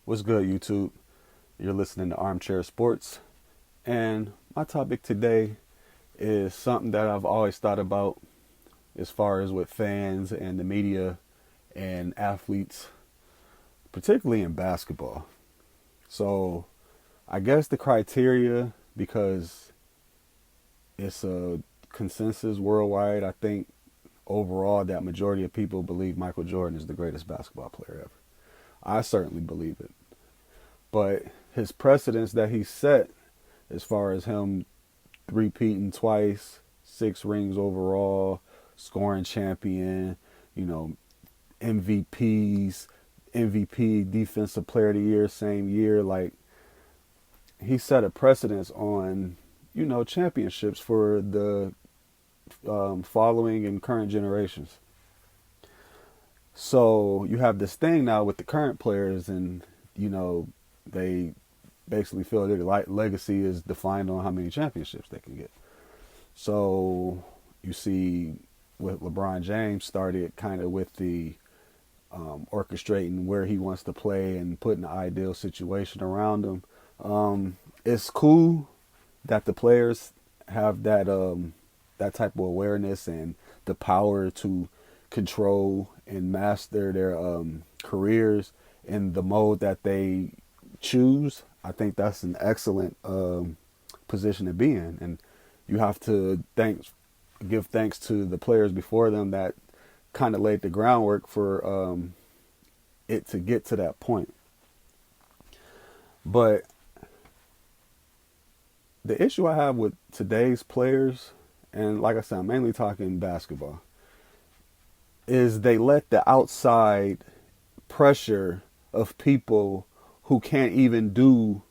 What's good, YouTube? You're listening to Armchair Sports, and my topic today is something that I've always thought about as far as with fans and the media and athletes, particularly in basketball. So, I guess the criteria, because it's a consensus worldwide, I think overall that majority of people believe Michael Jordan is the greatest basketball player ever. I certainly believe it. But his precedence that he set, as far as him repeating twice, 6 rings overall, scoring champion, you know, MVPs, MVP, Defensive Player of the Year, same year. Like, he set a precedence on, championships for the following and current generations. So you have this thing now with the current players, and they basically feel their legacy is defined on how many championships they can get. So you see, with LeBron James started kind of with the orchestrating where he wants to play and putting the ideal situation around him. It's cool that the players have that type of awareness and the power to control and master their careers in the mode that they choose. I think that's an excellent position to be in, and you have to give thanks to the players before them that kind of laid the groundwork for it to get to that point. But the issue I have with today's players, and like I said, I'm mainly talking basketball, is they let the outside pressure of people who can't even do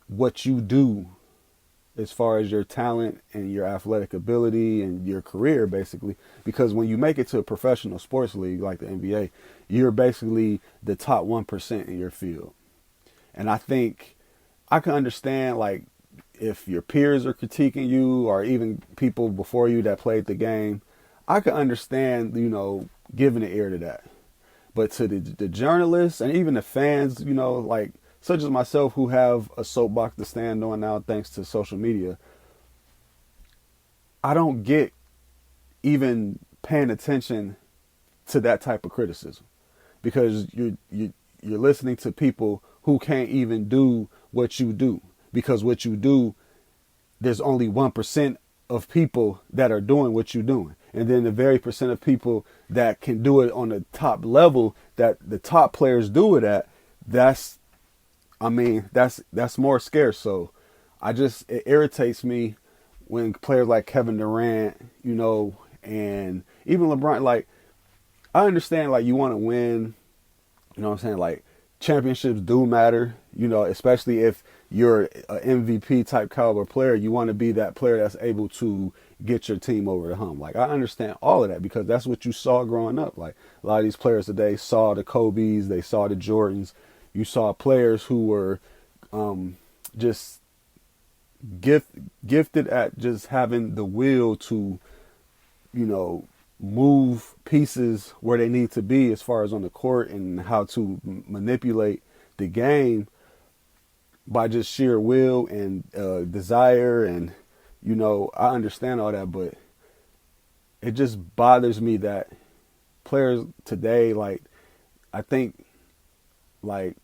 what you do as far as your talent and your athletic ability and your career, basically. Because when you make it to a professional sports league like the NBA, you're basically the top 1% in your field. And I think I can understand, like, if your peers are critiquing you or even people before you that played the game, I can understand, giving an ear to that. But to the journalists and even the fans, like such as myself who have a soapbox to stand on now thanks to social media, I don't get even paying attention to that type of criticism, because you're listening to people who can't even do what you do, because what you do, there's only 1% of people that are doing what you're doing. And then the very percent of people that can do it on the top level that the top players do it at, that's more scarce. So it irritates me when players like Kevin Durant, and even LeBron, like, I understand, like, you want to win, what I'm saying? Like, championships do matter, especially if you're an MVP type caliber player. You want to be that player that's able to get your team over the hump. Like, I understand all of that because that's what you saw growing up. Like, a lot of these players today saw the Kobe's, they saw the Jordans. You saw players who were just gifted at just having the will to, move pieces where they need to be as far as on the court, and how to manipulate the game by just sheer will and desire. And, I understand all that, but it just bothers me that players today, like, I think, like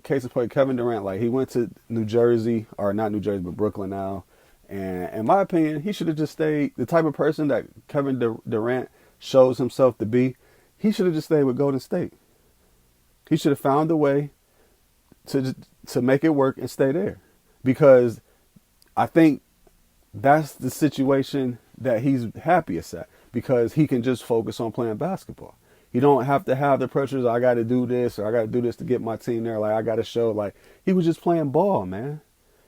case in point, Kevin Durant, like, he went to New Jersey, or not New Jersey, but Brooklyn now. And in my opinion, he should have just stayed. The type of person that Kevin Durant shows himself to be, he should have just stayed with Golden State. He should have found a way to make it work and stay there, because I think that's the situation that he's happiest at, because he can just focus on playing basketball. He don't have to have the pressures. I got to do this, or I got to do this to get my team there. Like, I got to show. Like, he was just playing ball, man,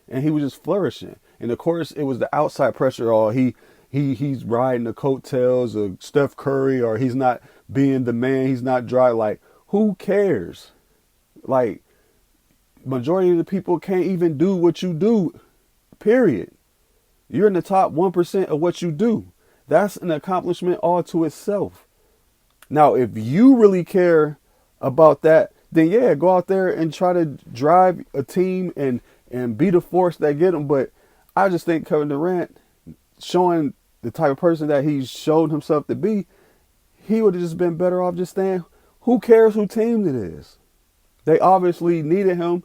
and he was just flourishing. And of course, it was the outside pressure. Or he's riding the coattails of Steph Curry, or he's not being the man. He's not dry. Like, who cares? Like, majority of the people can't even do what you do. Period. You're in the top 1% of what you do. That's an accomplishment all to itself. Now, if you really care about that, then yeah, go out there and try to drive a team and be the force that get them. But I just think Kevin Durant, showing the type of person that he showed himself to be, he would have just been better off just saying, who cares who team it is? They obviously needed him.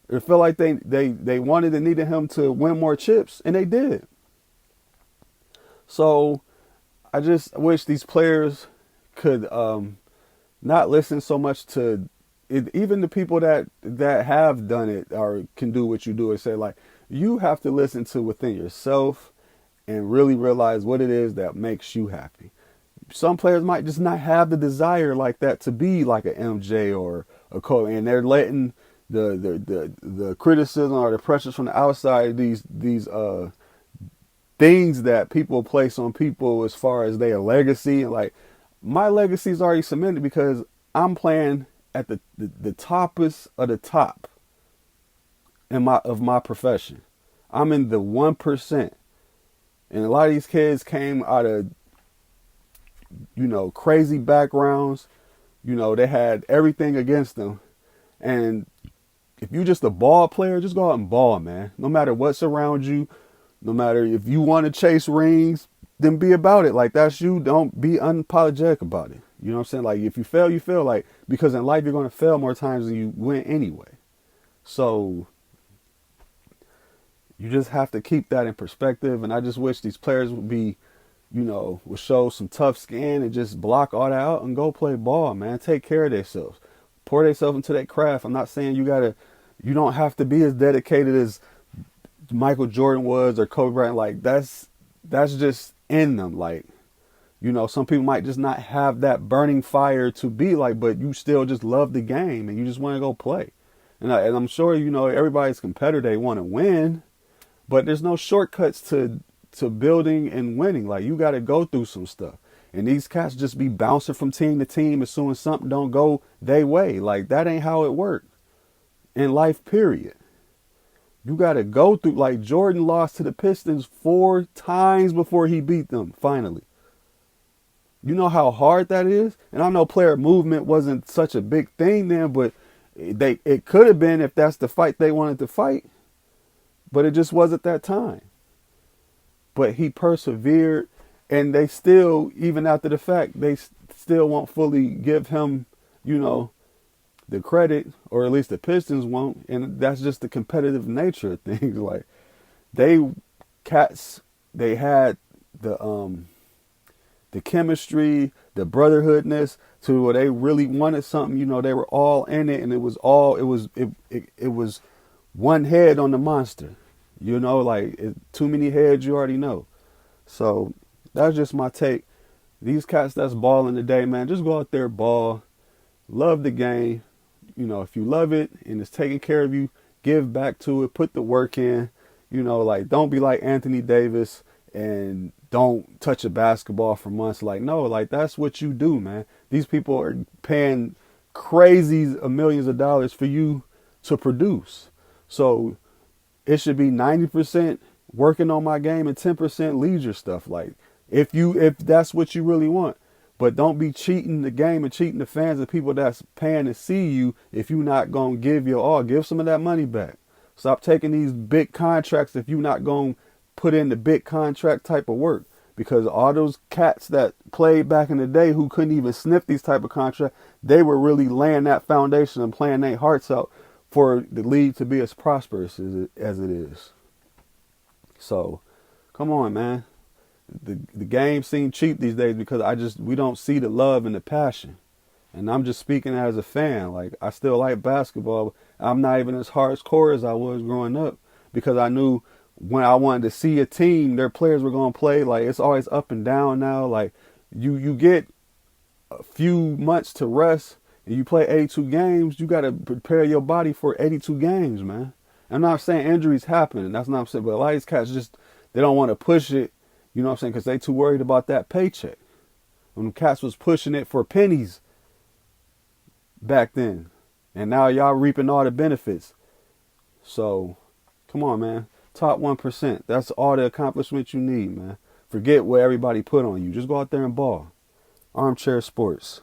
It felt like they wanted and needed him to win more chips, and they did. So I just wish these players could not listen so much to it, even the people that have done it or can do what you do, and say, like, you have to listen to within yourself and really realize what it is that makes you happy. Some players might just not have the desire like that to be like an MJ or a Kobe, and they're letting the criticism or the pressures from the outside, these things that people place on people as far as their legacy. And like, my legacy is already cemented because I'm playing at the toppest of the top of my profession. I'm in the 1%. And a lot of these kids came out of, crazy backgrounds. They had everything against them. And if you're just a ball player, just go out and ball, man. No matter what's around you, no matter if you want to chase rings, then be about it. Like, that's you. Don't be unapologetic about it. You know what I'm saying? Like, if you fail, you fail. Like, because in life, you're going to fail more times than you win anyway. So you just have to keep that in perspective. And I just wish these players would be, would show some tough skin and just block all that out and go play ball, man. Take care of themselves. Pour themselves into that craft. I'm not saying you don't have to be as dedicated as Michael Jordan was or Kobe Bryant. Like, that's just in them. Like, some people might just not have that burning fire to be like, but you still just love the game and you just want to go play. And I'm sure, everybody's competitor, they want to win, but there's no shortcuts to building and winning. Like, you got to go through some stuff. And these cats just be bouncing from team to team as soon as something don't go their way. Like, that ain't how it works in life, period. You got to go through, like, Jordan lost to the Pistons 4 times before he beat them, finally. You know how hard that is? And I know player movement wasn't such a big thing then, but it could have been if that's the fight they wanted to fight. But it just wasn't that time. But he persevered, and they still, even after the fact, they still won't fully give him, the credit, or at least the Pistons won't. And that's just the competitive nature of things. Like, they had the chemistry, the brotherhoodness to where they really wanted something. They were all in it, and it was one head on the monster. Too many heads, you already know. So that's just my take. These cats that's balling today, man, just go out there, ball, love the game. If you love it and it's taking care of you, give back to it, put the work in. Don't be like Anthony Davis and don't touch a basketball for months. Like, no, like, that's what you do, man. These people are paying crazy millions of dollars for you to produce. So it should be 90% working on my game and 10% leisure stuff. Like, if that's what you really want. But don't be cheating the game and cheating the fans and people that's paying to see you if you're not going to give your all. Give some of that money back. Stop taking these big contracts if you're not going to put in the big contract type of work. Because all those cats that played back in the day who couldn't even sniff these type of contracts, they were really laying that foundation and playing their hearts out for the league to be as prosperous as it is. So, come on, man. The game seems cheap these days because we don't see the love and the passion. And I'm just speaking as a fan. Like, I still like basketball. I'm not even as hardcore as I was growing up because I knew when I wanted to see a team, their players were going to play. Like, it's always up and down now. Like, you get a few months to rest and you play 82 games. You got to prepare your body for 82 games, man. I'm not saying injuries happen, and that's not what I'm saying, but a lot of these cats they don't want to push it, you know what I'm saying, because they too worried about that paycheck. When the cats was pushing it for pennies back then, and now y'all reaping all the benefits. So, come on, man. Top 1%. That's all the accomplishment you need, man. Forget what everybody put on you. Just go out there and ball. Armchair Sports.